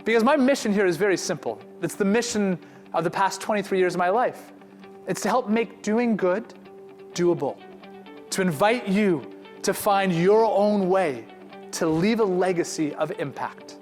Because my mission here is very simple. It's the mission of the past 23 years of my life. It's to help make doing good doable. To invite you to find your own way to leave a legacy of impact.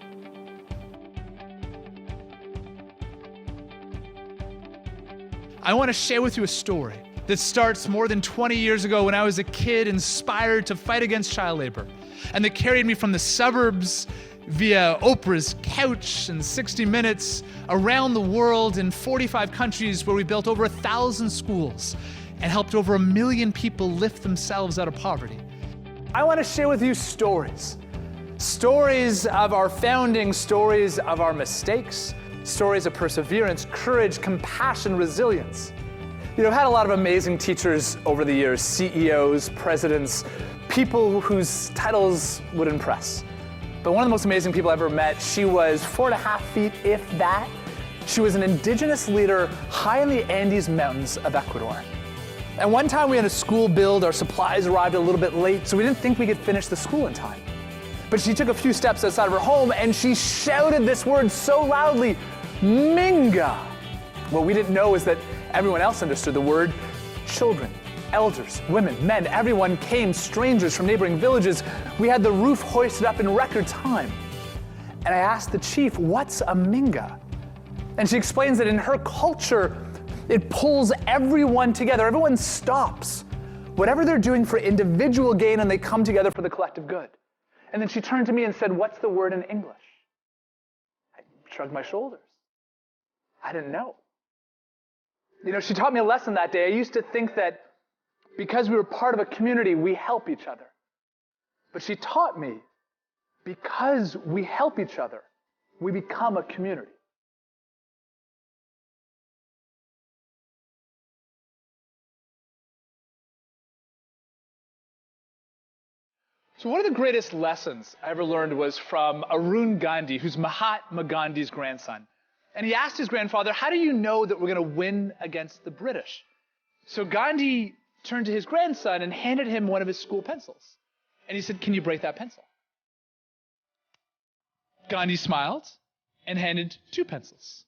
I want to share with you a story that starts more than 20 years ago when I was a kid inspired to fight against child labor, and that carried me from the suburbs via Oprah's couch and 60 Minutes around the world in 45 countries where we built over 1,000 schools and helped over 1 million people lift themselves out of poverty. I want to share with you stories. Stories of our founding, stories of our mistakes, stories of perseverance, courage, compassion, resilience. You know, I've had a lot of amazing teachers over the years, CEOs, presidents, people whose titles would impress. But one of the most amazing people I ever met, she was 4.5 feet, if that. She was an indigenous leader high in the Andes Mountains of Ecuador. And one time we had a school build, our supplies arrived a little bit late, so we didn't think we could finish the school in time. But she took a few steps outside of her home and she shouted this word so loudly, Minga. What we didn't know is that everyone else understood the word. Children, elders, women, men, everyone came, strangers from neighboring villages. We had the roof hoisted up in record time. And I asked the chief, what's a Minga? And she explains that in her culture, it pulls everyone together. Everyone stops whatever they're doing for individual gain and they come together for the collective good. And then she turned to me and said, what's the word in English? I shrugged my shoulders. I didn't know. You know, she taught me a lesson that day. I used to think that because we were part of a community, we help each other. But she taught me, because we help each other, we become a community. So one of the greatest lessons I ever learned was from Arun Gandhi, who's Mahatma Gandhi's grandson. And he asked his grandfather, how do you know that we're going to win against the British? So Gandhi turned to his grandson and handed him one of his school pencils. And he said, can you break that pencil? Gandhi smiled and handed 2 pencils.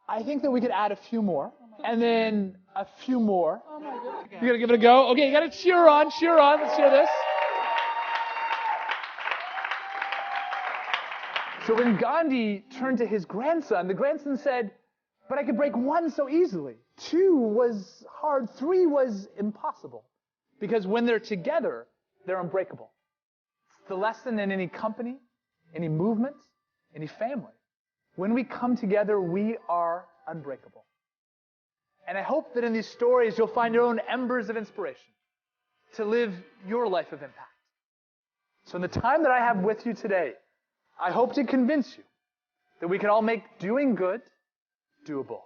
I think that we could add a few more. And then a few more. Oh my goodness. You gotta give it a go? Okay, you gotta cheer on. Let's hear this. So when Gandhi turned to his grandson, the grandson said, but I could break 1 so easily. 2 was hard. 3 was impossible. Because when they're together, they're unbreakable. It's the lesson in any company, any movement, any family. When we come together, we are unbreakable. And I hope that in these stories, you'll find your own embers of inspiration to live your life of impact. So in the time that I have with you today, I hope to convince you that we can all make doing good doable.